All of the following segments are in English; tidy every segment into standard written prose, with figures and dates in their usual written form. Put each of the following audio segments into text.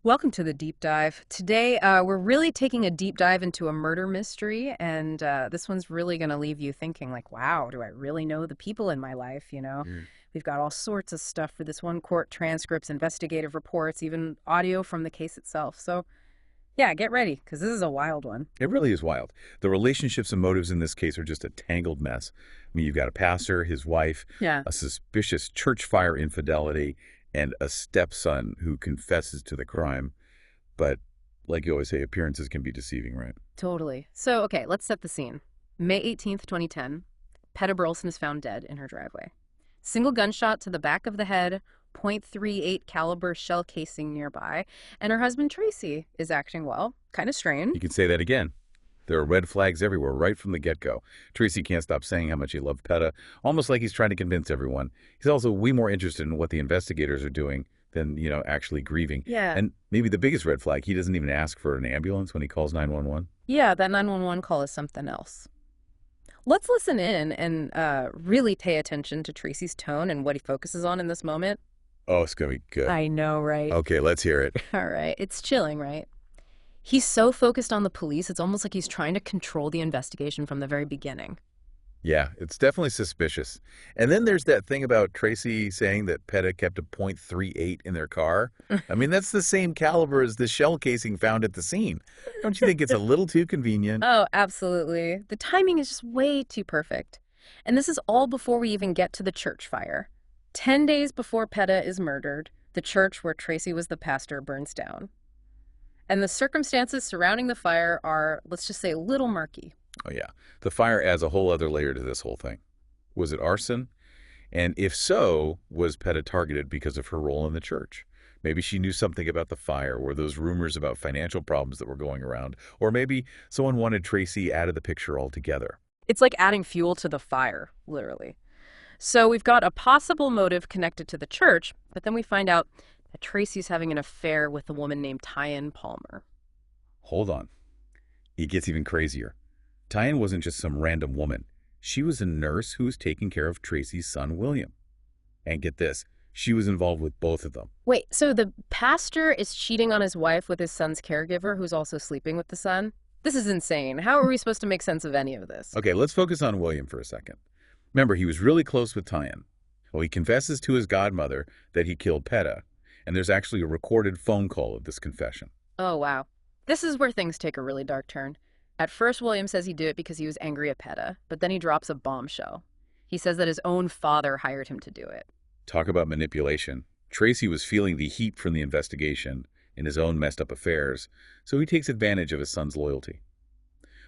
Welcome to the deep dive. Today, we're really taking a deep dive into a murder mystery, and this one's really going to leave you thinking, like, wow, do I really know the people in my life? Mm. We've got all sorts of stuff for this one: court transcripts, investigative reports, even audio from the case itself. So, yeah, get ready, because this is a wild one. It really is wild. The relationships and motives in this case are just a tangled mess. I mean, you've got a pastor, his wife, Yeah, a suspicious church fire infidelity, and a stepson who confesses to the crime. But, like you always say, appearances can be deceiving, right? totally. So, okay, let's set the scene. May 18th, 2010, Petta Burleson is found dead in her driveway. Single gunshot to the back of the head, .38 caliber shell casing nearby, and her husband Tracy is acting well, kind of You strained. can say that again. There are red flags everywhere right from the get-go. Tracy can't stop saying how much he loved Petta, almost like he's trying to convince everyone. He's also way more interested in what the investigators are doing than, actually grieving. Yeah. And maybe the biggest red flag, he doesn't even ask for an ambulance when he calls 911. Yeah, that 911 call is something else. Let's listen in and really pay attention to Tracy's tone and what he focuses on in this moment. Oh, it's going to be good. I know, right? Okay, let's hear it. All right. It's chilling, right? He's so focused on the police, it's almost like he's trying to control the investigation from the very beginning. Yeah, it's definitely suspicious. And then there's that thing about Tracy saying that Petta kept a .38 in their car. I mean, that's the same caliber as the shell casing found at the scene. Don't you think it's a little too convenient? Oh, absolutely. The timing is just way too perfect. And this is all before we even get to the church fire. 10 days before Petta is murdered, the church where Tracy was the pastor burns down. And the circumstances surrounding the fire are, let's just say, a little murky. Oh, yeah. The fire adds a whole other layer to this whole thing. Was it arson? And if so, was Petta targeted because of her role in the church? Maybe she knew something about the fire or those rumors about financial problems that were going around. Or maybe someone wanted Tracy out of the picture altogether. It's like adding fuel to the fire, literally. So we've got a possible motive connected to the church, but then we find out that Tracy's having an affair with a woman named Tyion Palmer. Hold on. It gets even crazier. Tyion wasn't just some random woman. She was a nurse who was taking care of Tracy's son, William. And get this, she was involved with both of them. Wait, so the pastor is cheating on his wife with his son's caregiver, who's also sleeping with the son? This is insane. How are we supposed to make sense of any of this? Okay, let's focus on William for a second. Remember, he was really close with Tyion. Well, he confesses to his godmother that he killed Petta, and there's actually a recorded phone call of this confession. Oh, wow. This is where things take a really dark turn. At first, William says he did it because he was angry at Petta, but then he drops a bombshell. He says that his own father hired him to do it. Talk about manipulation. Tracy was feeling the heat from the investigation and his own messed up affairs, so he takes advantage of his son's loyalty.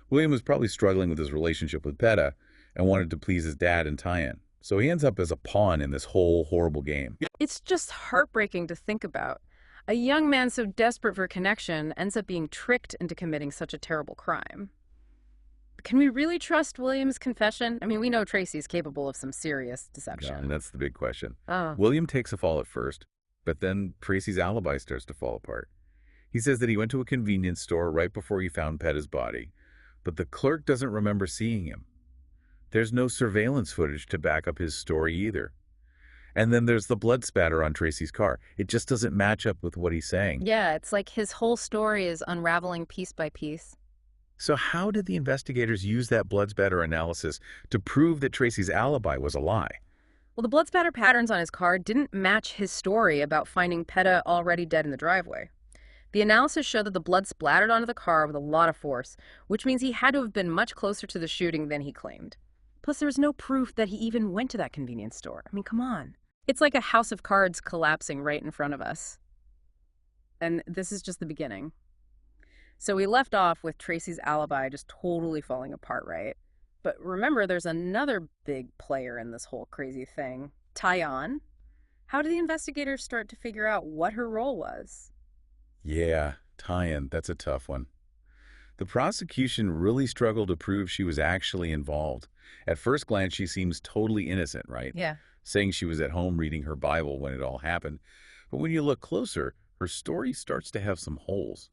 William was probably struggling with his relationship with Petta and wanted to please his dad and Tyion, so he ends up as a pawn in this whole horrible game. It's just heartbreaking to think about. A young man so desperate for connection ends up being tricked into committing such a terrible crime. Can we really trust William's confession? I mean, we know Tracy's capable of some serious Yeah, deception. and that's the big question. Oh, William takes a fall at first, but then Tracy's alibi starts to fall apart. He says that he went to a convenience store right before he found Petta's body, but the clerk doesn't remember seeing him. There's no surveillance footage to back up his story either. And then there's the blood spatter on Tracy's car. It just doesn't match up with what he's saying. yeah, it's like his whole story is unraveling piece by piece. So how did the investigators use that blood spatter analysis to prove that Tracy's alibi was a lie? Well, the blood spatter patterns on his car didn't match his story about finding Petta already dead in the driveway. The analysis showed that the blood splattered onto the car with a lot of force, which means he had to have been much closer to the shooting than he claimed. Plus, there was no proof that he even went to that convenience store. I mean, come on. It's like a house of cards collapsing right in front of us. And this is just the beginning. So we left off with Tracy's alibi just totally falling apart, right? But remember, there's another big player in this whole crazy thing, Tyion. How did the investigators start to figure out what her role was? Yeah, Tyion, that's a tough one. The prosecution really struggled to prove she was actually involved. At first glance, she seems totally innocent, right? Yeah. Saying she was at home reading her Bible when it all happened. But when you look closer, her story starts to have some holes.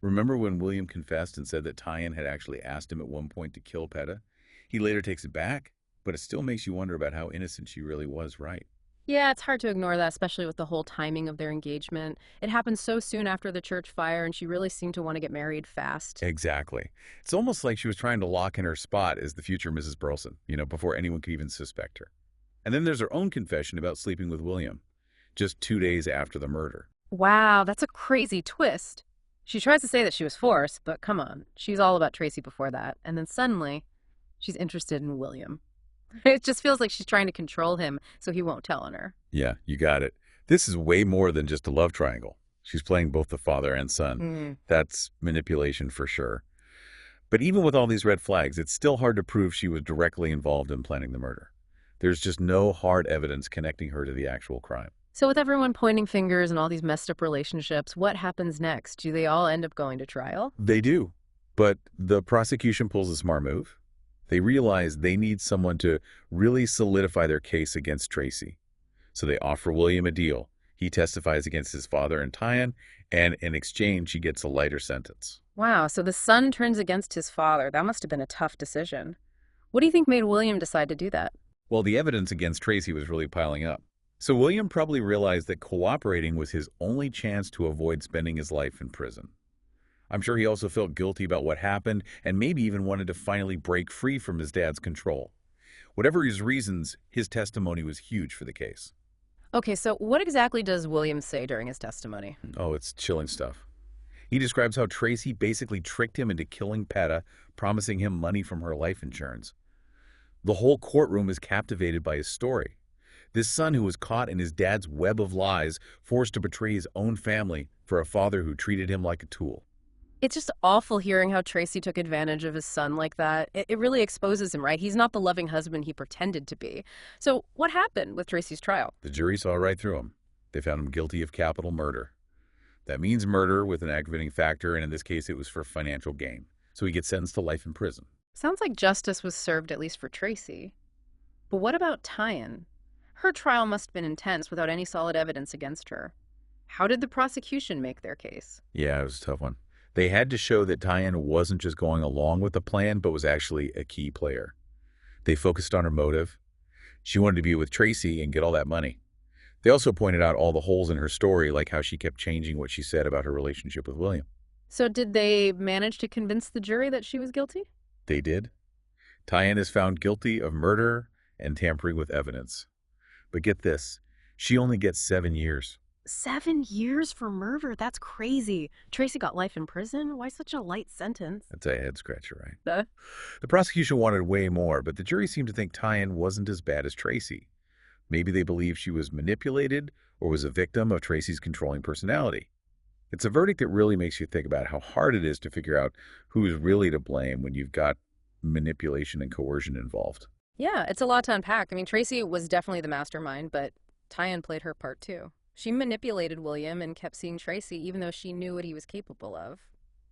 Remember when William confessed and said that Tyion had actually asked him at one point to kill Petta? He later takes it back, but it still makes you wonder about how innocent she really was, right? Yeah, it's hard to ignore that, especially with the whole timing of their engagement. It happened so soon after the church fire, and she really seemed to want to get married fast. Exactly. It's almost like she was trying to lock in her spot as the future Mrs. Burleson, before anyone could even suspect her. And then there's her own confession about sleeping with William, just 2 days after the murder. Wow, that's a crazy twist. She tries to say that she was forced, but come on, she's all about Tracy before that. And then suddenly, she's interested in William. It just feels like she's trying to control him so he won't tell on her. Yeah, you got it. This is way more than just a love triangle. She's playing both the father and son. Hmm. That's manipulation for sure. But even with all these red flags, it's still hard to prove she was directly involved in planning the murder. There's just no hard evidence connecting her to the actual crime. So, with everyone pointing fingers and all these messed up relationships, what happens next? Do they all end up going to trial? They do. But the prosecution pulls a smart move. They realize they need someone to really solidify their case against Tracy. So they offer William a deal. He testifies against his father and Tyion, and in exchange, he gets a lighter sentence. Wow, so the son turns against his father. That must have been a tough decision. What do you think made William decide to do that? Well, the evidence against Tracy was really piling up. So William probably realized that cooperating was his only chance to avoid spending his life in prison. I'm sure he also felt guilty about what happened and maybe even wanted to finally break free from his dad's control. Whatever his reasons, his testimony was huge for the case. Okay, so what exactly does William say during his testimony? Oh, it's chilling stuff. He describes how Tracy basically tricked him into killing Petta, promising him money from her life insurance. The whole courtroom is captivated by his story. This son who was caught in his dad's web of lies, forced to betray his own family for a father who treated him like a tool. It's just awful hearing how Tracy took advantage of his son like that. It really exposes him, right? He's not the loving husband he pretended to be. So, what happened with Tracy's trial? The jury saw right through him. They found him guilty of capital murder. That means murder with an aggravating factor, and in this case, it was for financial gain. So he gets sentenced to life in prison. Sounds like justice was served at least for Tracy. But what about Tyion? Her trial must have been intense without any solid evidence against her. How did the prosecution make their case? Yeah, it was a tough one. They had to show that Tyion wasn't just going along with the plan, but was actually a key player. They focused on her motive. She wanted to be with Tracy and get all that money. They also pointed out all the holes in her story, like how she kept changing what she said about her relationship with William. So, did they manage to convince the jury that she was guilty? They did. Tyion is found guilty of murder and tampering with evidence. But get this, she only gets 7 years. 7 years for murder? That's crazy. Tracy got life in prison? Why such a light sentence? That's a head scratcher, right? The The prosecution wanted way more, but the jury seemed to think Tyion wasn't as bad as Tracy. Maybe they believed she was manipulated or was a victim of Tracy's controlling personality. It's a verdict that really makes you think about how hard it is to figure out who's really to blame when you've got manipulation and coercion involved. Yeah, it's a lot to unpack. I mean, Tracy was definitely the mastermind, but Tyion played her part too. She manipulated William and kept seeing Tracy even though she knew what he was capable of.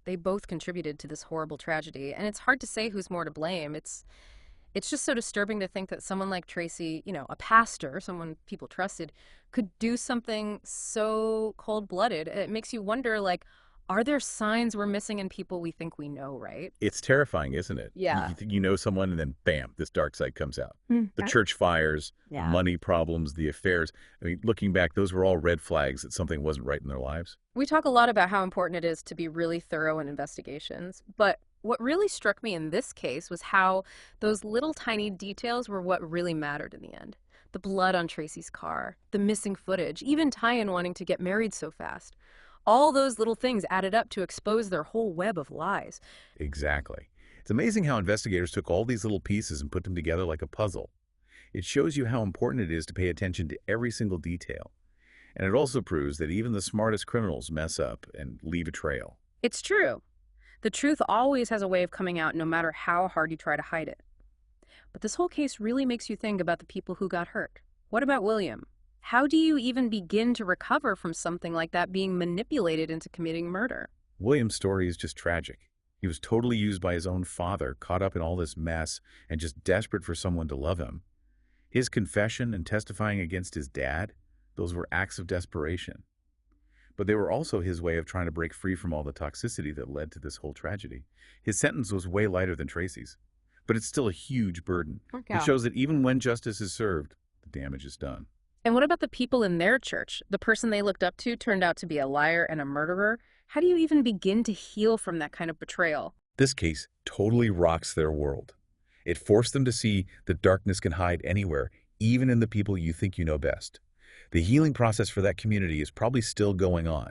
They both contributed to this horrible tragedy, and it's hard to say who's more to blame. It's just so disturbing to think that someone like Tracy, a pastor, someone people trusted, could do something so cold-blooded. It makes you wonder, like, are there signs we're missing in people we think we know, right? It's terrifying, isn't it? Yeah. You think you know someone and then bam, this dark side comes out. The I- church fires, Yeah. money problems, the affairs. I mean, looking back, those were all red flags that something wasn't right in their lives. We talk a lot about how important it is to be really thorough in investigations, but what really struck me in this case was how those little tiny details were what really mattered in the end. The blood on Tracy's car, the missing footage, even Tyion wanting to get married so fast. All those little things added up to expose their whole web of lies. Exactly. It's amazing how investigators took all these little pieces and put them together like a puzzle. It shows you how important it is to pay attention to every single detail. And it also proves that even the smartest criminals mess up and leave a trail. It's true. The truth always has a way of coming out no matter how hard you try to hide it. But this whole case really makes you think about the people who got hurt. What about William? How do you even begin to recover from something like that being manipulated into committing murder? William's story is just tragic. He was totally used by his own father, caught up in all this mess, and just desperate for someone to love him. His confession and testifying against his dad, those were acts of desperation. But they were also his way of trying to break free from all the toxicity that led to this whole tragedy. His sentence was way lighter than Tracy's, but it's still a huge burden. Yeah. It shows that even when justice is served, the damage is done. And what about the people in their church? The person they looked up to turned out to be a liar and a murderer. How do you even begin to heal from that kind of betrayal? This case totally rocks their world. It forced them to see that darkness can hide anywhere, even in the people you think you know best. The healing process for that community is probably still going on.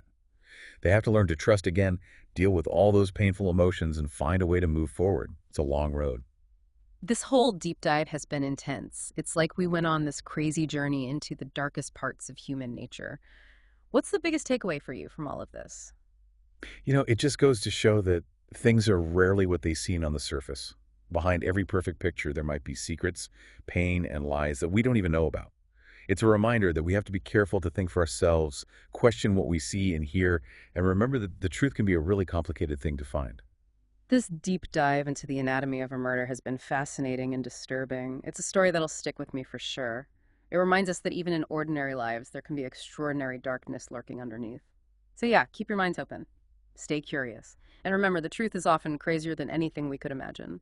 They have to learn to trust again, deal with all those painful emotions, and find a way to move forward. It's a long road. This whole deep dive has been intense. It's like we went on this crazy journey into the darkest parts of human nature. What's the biggest takeaway for you from all of this? It just goes to show that things are rarely what they seem on the surface. Behind every perfect picture, there might be secrets, pain, and lies that we don't even know about. It's a reminder that we have to be careful to think for ourselves, question what we see and hear, and remember that the truth can be a really complicated thing to find. This deep dive into the anatomy of a murder has been fascinating and disturbing. It's a story that'll stick with me for sure. It reminds us that even in ordinary lives, there can be extraordinary darkness lurking underneath. So, yeah, keep your minds open. Stay curious. And remember, the truth is often crazier than anything we could imagine.